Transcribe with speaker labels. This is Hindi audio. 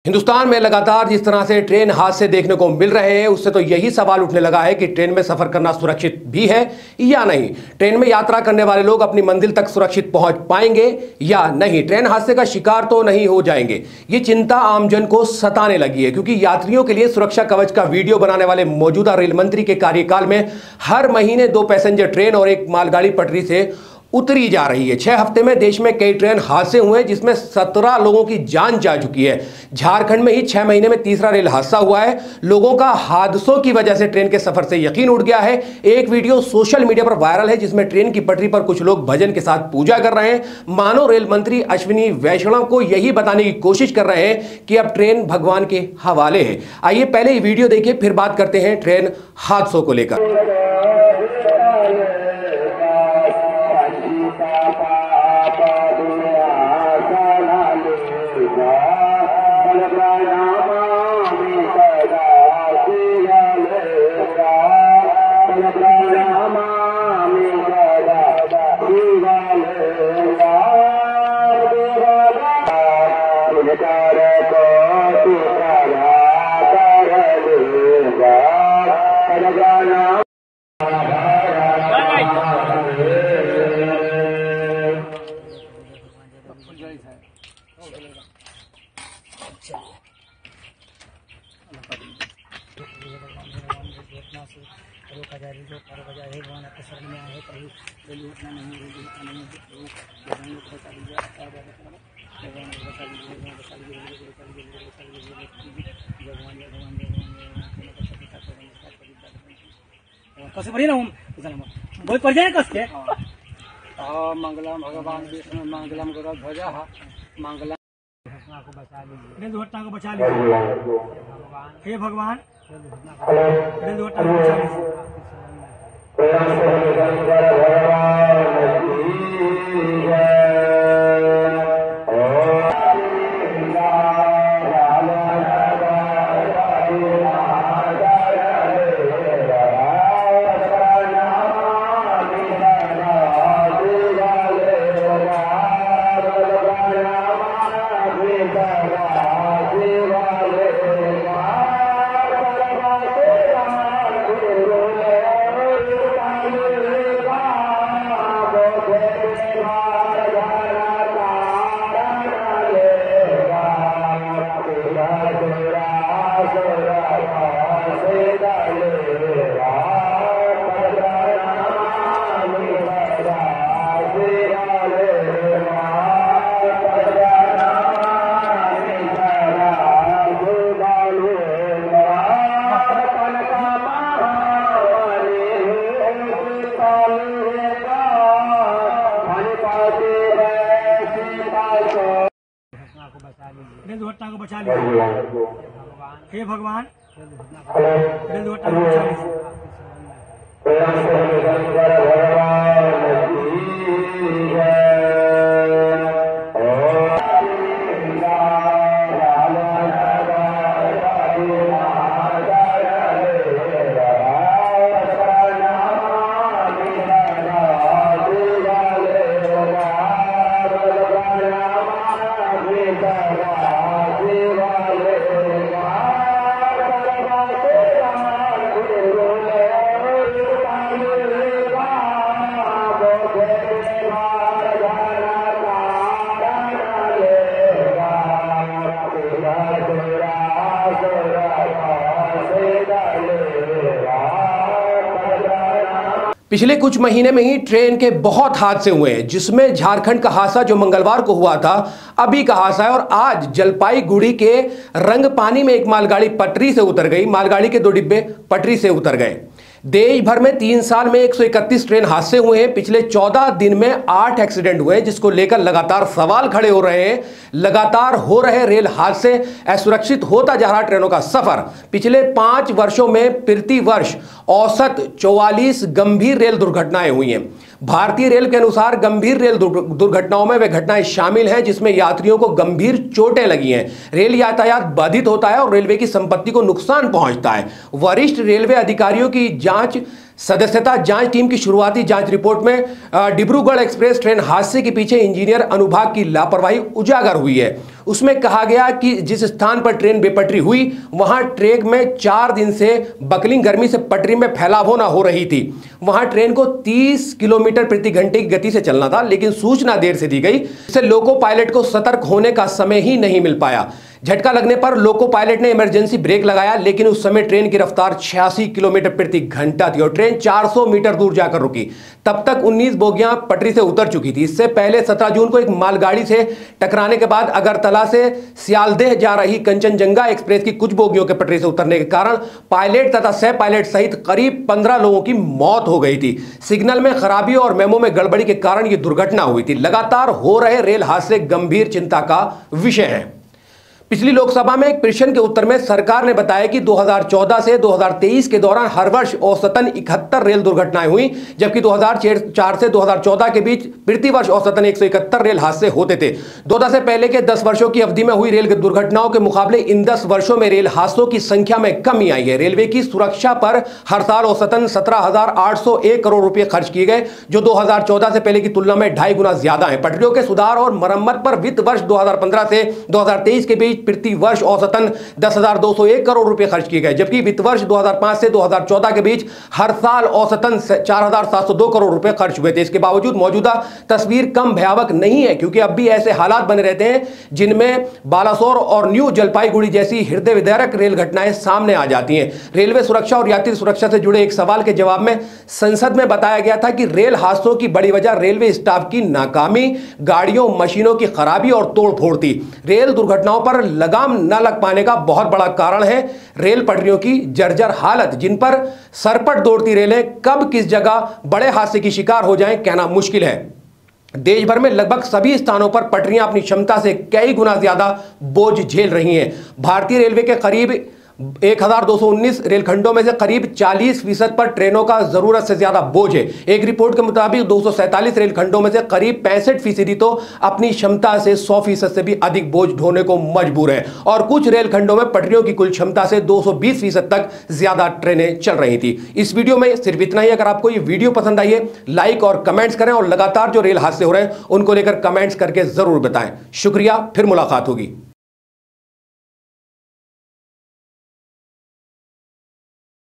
Speaker 1: हिंदुस्तान में लगातार जिस तरह से ट्रेन हादसे देखने को मिल रहे हैं, उससे तो यही सवाल उठने लगा है कि ट्रेन में सफर करना सुरक्षित भी है या नहीं। ट्रेन में यात्रा करने वाले लोग अपनी मंजिल तक सुरक्षित पहुंच पाएंगे या नहीं, ट्रेन हादसे का शिकार तो नहीं हो जाएंगे। ये चिंता आमजन को सताने लगी है, क्योंकि यात्रियों के लिए सुरक्षा कवच का वीडियो बनाने वाले मौजूदा रेल मंत्री के कार्यकाल में हर महीने 2 पैसेंजर ट्रेन और 1 मालगाड़ी पटरी से उतरी जा रही है। 6 हफ्ते में देश में कई ट्रेन हादसे हुए हैं, जिसमें 17 लोगों की जान जा चुकी है। झारखंड में ही 6 महीने में तीसरा रेल हादसा हुआ है। लोगों का हादसों की वजह से ट्रेन के सफर से यकीन उठ गया है। एक वीडियो सोशल मीडिया पर वायरल है, जिसमें ट्रेन की पटरी पर कुछ लोग भजन के साथ पूजा कर रहे हैं। मानो रेल मंत्री अश्विनी वैष्णव को यही बताने की कोशिश कर रहे हैं कि अब ट्रेन भगवान के हवाले है। आइए पहले ये वीडियो देखिए, फिर बात करते हैं ट्रेन हादसों को लेकर।
Speaker 2: रोका जाए जो कर बजा है भगवान आपके शरण में आए कहीं रेलवे उतना नहीं भगवान को बचा लीजिए, भगवान को बचा लीजिए, कैसे बढ़िया ना बोल पड़ जाए कस के मंगलम भगवान विष्णु मंगलम गरुड़ ध्वजा मंगलम को बचा लीजिए, रेल दुर्घटना को बचा लीजिए, हे भगवान रेल दुर्घटना को बचा लीजिए। रेल दुर्घटना को बचा लीजिए, हे भगवान रेल दुर्घटना को बचा लीजिए।
Speaker 1: पिछले कुछ महीने में ही ट्रेन के बहुत हादसे हुए हैं, जिसमें झारखंड का हादसा जो मंगलवार को हुआ था अभी का हादसा है, और आज जलपाईगुड़ी के रंगपानी में 1 मालगाड़ी पटरी से उतर गई। मालगाड़ी के 2 डिब्बे पटरी से उतर गए। देश भर में 3 साल में 131 ट्रेन हादसे हुए हैं। पिछले 14 दिन में 8 एक्सीडेंट हुए, जिसको लेकर लगातार सवाल खड़े हो रहे हैं। लगातार हो रहे रेल हादसे, असुरक्षित होता जा रहा ट्रेनों का सफर। पिछले 5 वर्षों में प्रति वर्ष औसत 44 गंभीर रेल दुर्घटनाएं हुई हैं। भारतीय रेल के अनुसार गंभीर रेल दुर्घटनाओं में वे घटनाएं शामिल हैं जिसमें यात्रियों को गंभीर चोटें लगी हैं, रेल यातायात बाधित होता है और रेलवे की संपत्ति को नुकसान पहुंचता है। वरिष्ठ रेलवे अधिकारियों की जांच सदस्यता जांच टीम की शुरुआती जांच रिपोर्ट में डिब्रूगढ़ एक्सप्रेस ट्रेन हादसे के पीछे इंजीनियर अनुभाग की लापरवाही उजागर हुई है। उसमें कहा गया कि जिस स्थान पर ट्रेन बेपटरी हुई वहां ट्रैक में 4 दिन से बकलिंग गर्मी से पटरी में फैलाव होना हो रही थी। वहां ट्रेन को 30 किलोमीटर प्रति घंटे की गति से चलना था, लेकिन सूचना देर से दी गई, इससे लोको पायलट को सतर्क होने का समय ही नहीं मिल पाया। झटका लगने पर लोको पायलट ने इमरजेंसी ब्रेक लगाया, लेकिन उस समय ट्रेन की रफ्तार 86 किलोमीटर प्रति घंटा थी और ट्रेन 400 मीटर दूर जाकर रुकी। तब तक 19 बोगियां पटरी से उतर चुकी थी। इससे पहले 17 जून को एक मालगाड़ी से टकराने के बाद अगरतला से सियालदेह जा रही कंचनजंगा एक्सप्रेस की कुछ बोगियों के पटरी से उतरने के कारण पायलट तथा सह पायलट सहित करीब 15 लोगों की मौत हो गई थी। सिग्नल में खराबी और मेमो में गड़बड़ी के कारण यह दुर्घटना हुई थी। लगातार हो रहे रेल हादसे गंभीर चिंता का विषय है। पिछली लोकसभा में एक प्रश्न के उत्तर में सरकार ने बताया कि 2014 से 2023 के दौरान हर वर्ष औसतन 71 रेल दुर्घटनाएं हुई, जबकि 2004 से 2014 के बीच प्रति वर्ष औसतन 171 रेल हादसे होते थे। 2000 से पहले के 10 वर्षों की अवधि में हुई रेल दुर्घटनाओं के मुकाबले इन 10 वर्षों में रेल हादसों की संख्या में कमी आई है। रेलवे की सुरक्षा पर हर साल औसतन 17,801 करोड़ रुपए खर्च किए गए, जो 2014 से पहले की तुलना में 2.5 गुना ज्यादा है। पटरियों के सुधार और मरम्मत पर वित्त वर्ष 2015 से 2023 के बीच प्रति वर्ष औसतन 10,201 करोड़ रुपए खर्च किए गए, जबकि वित्त वर्ष 2005 से 2014 के बीच हर साल औसतन 4,702 करोड़ रुपए खर्च हुए थे। इसके बावजूद मौजूदा तस्वीर कम भयावह नहीं है, क्योंकि अब भी ऐसे हालात बने रहते हैं जिनमें बालासोर और न्यू जलपाईगुड़ी जैसी हृदय विदारक रेल घटनाएं सामने आ जाती हैं। रेलवे सुरक्षा और यात्री सुरक्षा से जुड़े एक सवाल के जवाब में संसद में बताया गया था कि रेल हादसों की बड़ी वजह रेलवे स्टाफ की नाकामी, गाड़ियों मशीनों की खराबी और तोड़फोड़ थी। रेल दुर्घटनाओं पर लगाम न लग पाने का बहुत बड़ा कारण है रेल पटरियों की जर्जर हालत, जिन पर सरपट दौड़ती रेलें कब किस जगह बड़े हादसे की शिकार हो जाएं कहना मुश्किल है। देश भर में लगभग सभी स्थानों पर पटरियां अपनी क्षमता से कई गुना ज्यादा बोझ झेल रही हैं। भारतीय रेलवे के करीब 1,219 रेलखंडों में से करीब 40% पर ट्रेनों का जरूरत से ज्यादा बोझ है। एक रिपोर्ट के मुताबिक 247 रेलखंडों में से करीब 65% तो अपनी क्षमता से 100% से भी अधिक बोझ ढोने को मजबूर है और कुछ रेलखंडों में पटरियों की कुल क्षमता से 220% तक ज्यादा ट्रेनें चल रही थी। इस वीडियो में सिर्फ इतना ही। अगर आपको ये वीडियो पसंद आई है, लाइक और कमेंट्स करें और लगातार जो रेल हादसे हो रहे हैं उनको लेकर कमेंट्स करके जरूर बताएं। शुक्रिया, फिर मुलाकात होगी।